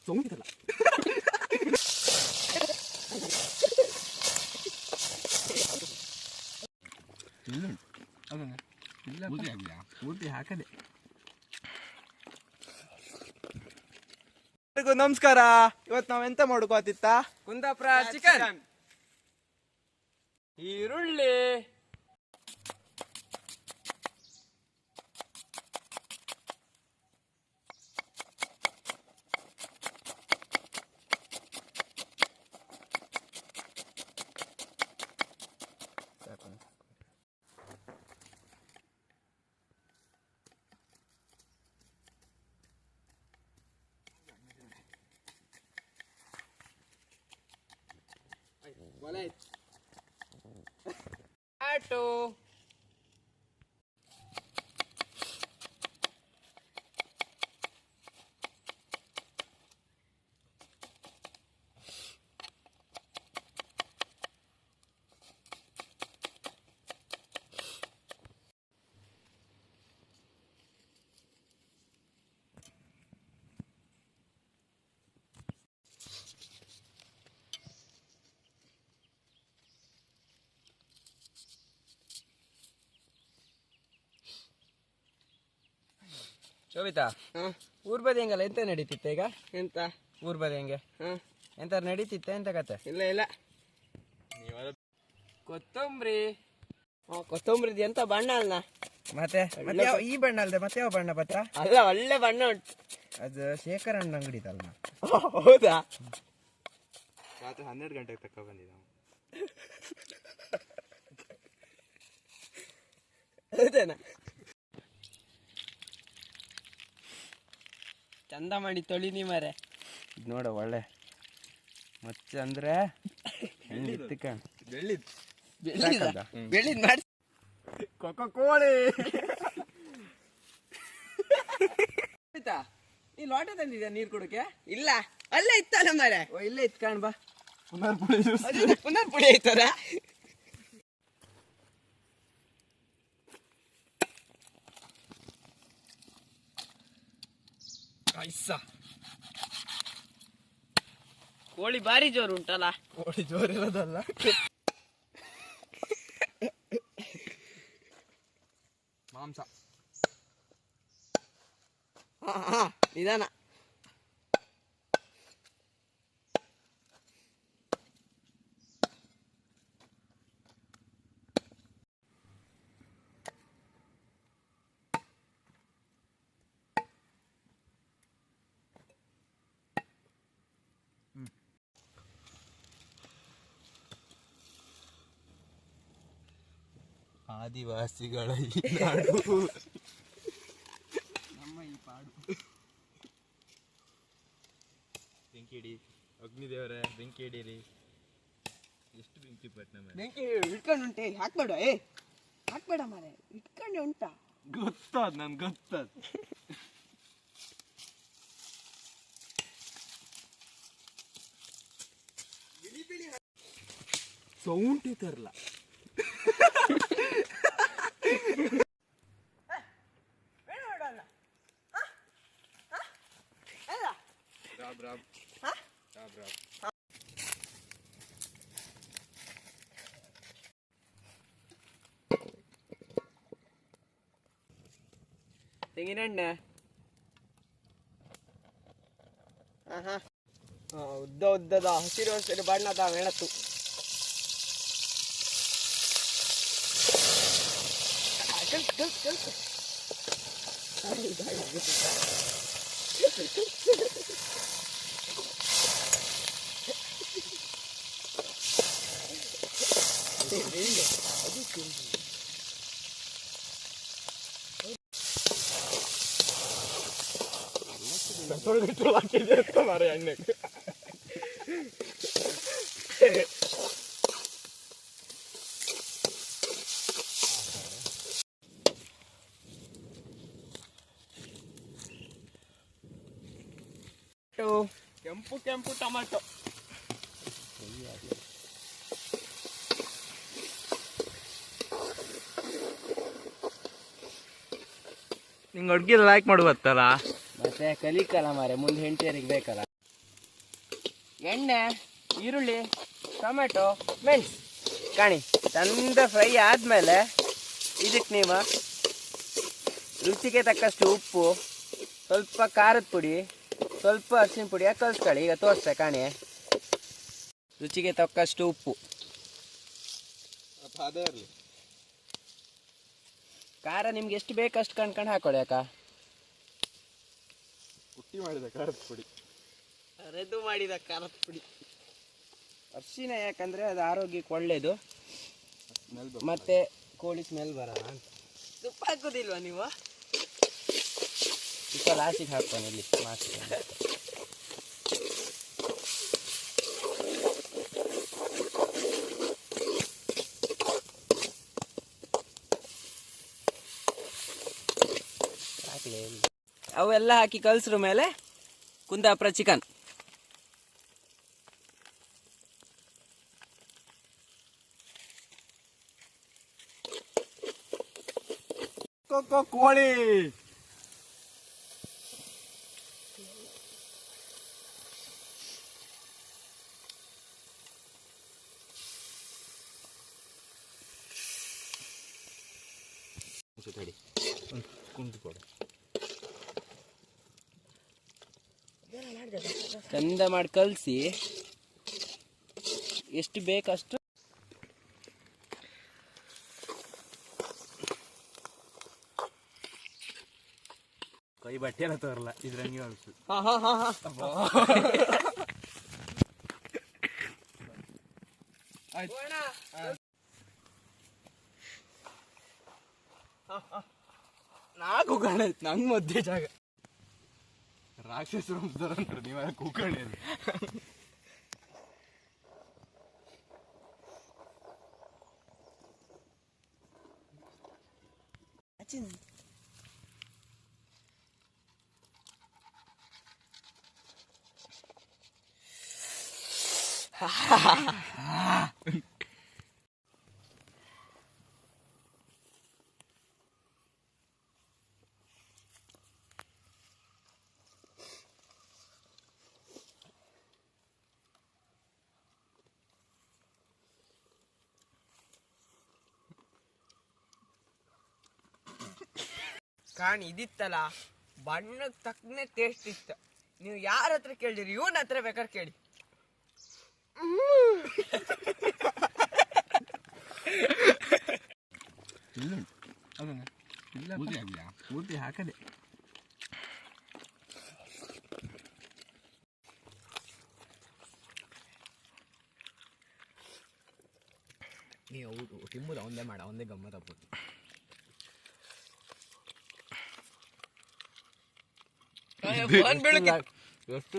ಸೋಂಕಿತಲ್ಲ ಪೂರ್ತಿ ಹಾಕದೆ. ನಮಸ್ಕಾರ. ಇವತ್ತು ನಾವೆಂತ ಮಾಡ್ಕೋತಿತ್ತ? ಕುಂದಾಪುರ ಚಿಕನ್, ಈರುಳ್ಳಿ, ಟೊಮ್ಯಾಟೊ, ಶೋಭಿತಾ, ಊರ್ ಬದಿ ಹೆಂಗಲ್ಲ ಎಂತ ನಡೀತಿತ್ತ ಈಗ? ಎಂತ ಊರ್ ಬದಿ ಹೆಂಗೆ ಎಂತ ನಡೀತಿತ್ತ? ಎಂತ ಕತೆ? ಇಲ್ಲ ಇಲ್ಲ. ಕೊತ್ತಂಬರಿ, ಕೊತ್ತಂಬರಿದು ಎಂತ ಬಣ್ಣ ಅಲ್ಲ? ಮತ್ತೆ ಈ ಬಣ್ಣ ಅಲ್ದೆ ಮತ್ತೆ ಯಾವ ಬಣ್ಣ ಪತ್ರ? ಅಲ್ಲ, ಒಳ್ಳೆ ಬಣ್ಣ ಉಂಟು. ಅದು ಶೇಖರಣ್ಣ ಅಂಗಡಿದಲ್ಲ. ಹೌದಾ? ರಾತ್ರಿ 12 ಗಂಟೆಗೆ ತಕ್ಕ ಬಂದಿದ್ದ. ಹೌದೇನಾ? ಚಂದ ಮಾಡಿ ತೊಳಿನಿ ಮಾರೆ. ನೋಡ ಒಳ್ಳೆ ಮಚ್ಚ ಅಂದ್ರೆ ಬೆಳ್ಳಿದ್ ಮಾಡಿ ಕೋಳಿ. ಈ ಲೋಟ ತಂದಿದ್ಯಾ ನೀರ್ ಕುಡಕ್ಕೆ? ಇಲ್ಲ, ಅಲ್ಲೇ ಇತ್ತಲ್ಲ ಮಾರೆ. ಇಲ್ಲೇ ಇತ್ಕೊಂಡ್ ಬಾ. ಪುನರ್ ಪುಳಿ ಐತಾರ. ಕೋಳಿ ಬಾರಿ ಜೋರು ಉಂಟಲ್ಲ? ಕೋಳಿ ಜೋರ್ ಇರೋದಲ್ಲ. ಮಾಂಸ ನಿಧಾನ. ಆದಿವಾಸಿಗಳ ಈ ನಾಡು, ನಮ್ಮ ಈ ಪಾಡು. ಬೆಂಕಿ ಹಿಡಿ, ಅಗ್ನಿದೇವರೇ ಬೆಂಕಿ ಹಿಡೀರಿ. ಎಷ್ಟು ಬೆಂಕಿ ಪಟ್ನ ಬೆಂಕಿ ಇಟ್ಕೊಂಡು ಉಂಟೆ, ಹಾಕ್ಬೇಡ. ಹಾಕ್ಬೇಡ ಮಾರೆ, ಇಟ್ಕೊಂಡೆ ಉಂಟಾ? ಗೊತ್ತಾದ್ ನನ್ಗೆ ಗೊತ್ತಾದ್. ಸೌಂಡ್ ಇತಾರಲ್ಲ. ತೆಂಗಿನೆಣ್ಣೆ, ಉದ್ದ ಉದ್ದದ ಹಸಿರು ಹಸಿರು ಬಣ್ಣದ ಮೆಣಸು, ಮಾರೆ ಎಣ್ಣೆ. ಕೆಂಪು ಕೆಂಪು ಟೊಮಾಟೊ. ನಿಂಗೆ ಅಡ್ಗೆ ಲೈಕ್ ಮಾಡುವತ್ತಲ್ಲ, ಮತ್ತೆ ಕಲಿಕಲ್ಲ ಮಾರೆ, ಮುಂದೆ ಹೆಂಡತಿಯರಿಗೆ ಬೇಕಲ್ಲ. ಎಣ್ಣೆ, ಈರುಳ್ಳಿ, ಟೊಮೆಟೊ, ಮೆಣಸು ಕಾಣಿ ಚಂದ ಫ್ರೈ ಆದಮೇಲೆ ಇದಕ್ಕೆ ನೀವು ರುಚಿಗೆ ತಕ್ಕಷ್ಟು ಉಪ್ಪು, ಸ್ವಲ್ಪ ಖಾರದ ಪುಡಿ, ಸ್ವಲ್ಪ ಅರಿಶಿನ ಪುಡಿ ಕಲಿಸ್ಕೊಳ್ಳಿ. ಈಗ ತೋರಿಸ್ತೆ ಕಾಣಿ. ರುಚಿಗೆ ತಕ್ಕಷ್ಟು ಉಪ್ಪು, ಅದೇ ಇರಲಿ. ಖಾರ ನಿಮ್ಗೆ ಎಷ್ಟು ಬೇಕಷ್ಟು ಕಣ್ಕೊಂಡು ಹಾಕೊಳ್ಳಿ ಅಕ್ಕ. ಪುಟ್ಟಿ ಮಾಡಿದ ಖಾರದ ಪುಡಿ, ಅರೆದು ಮಾಡಿದ ಖಾರದ ಪುಡಿ. ಅರಿಶಿನ ಯಾಕಂದರೆ ಅದು ಆರೋಗ್ಯಕ್ಕೆ ಒಳ್ಳೆಯದು, ಮತ್ತೆ ಕೋಳಿ ಸ್ಮೆಲ್ ಬರಲ್ಲ ಅಂತ. ತುಪ್ಪ ಹಾಕೋದಿಲ್ವಾ ನೀವು? ತುಪ್ಪ ಲಾಸ್ಟಿಗೆ ಹಾಕ್ತಾನೆ ಇಲ್ಲಿ ಮಾಡ್ತೀನಿ. ಅವೆಲ್ಲ ಹಾಕಿ ಕಲ್ಸ್ರ ಮೇಲೆ ಕುಂದಾಪುರ ಚಿಕನ್. ಕೋಳಿ ತಡಿ, ಕುಂಟು ಕೊಡು. ಚಂದ ಮಾಡಿ ಕಲಸಿ ಎಷ್ಟು ಬೇಕಷ್ಟು ಕೈ ಬಟ್ಟೆ ಎಲ್ಲ ತೋರಲ್ಲ ಇದ್ರಂಗೆ ಅನ್ಸು. ನಾಲ್ಕು ಕಾಣೈತೆ ನಂಗೆ ಮಧ್ಯೆ ಜಾಗ. ರಾಕ್ಷಸರು ಅಂತಾರೆ ನೀವ ಕೂಕಣಿ. ಕಾಣಿ ಇದಿತ್ತಲ್ಲ, ಬಣ್ಣಕ್ಕೆ ತಕ್ಕನೆ ಟೇಸ್ಟ್ ಇತ್ತು. ನೀವು ಯಾರ ಹತ್ರ ಕೇಳಿರಿ, ಇವನ ಹತ್ರ ಬೇಕಾದ್ರೆ ಕೇಳಿ. ಮೂರ್ತಿ ಹಾಕದೆ ನೀವು ತಿಂಬುದು ಒಂದೇ ಮಾಡ, ಒಂದೇ ಗಮ್ಮತ್ ಆಗ್ಬೋದು. ಎಷ್ಟು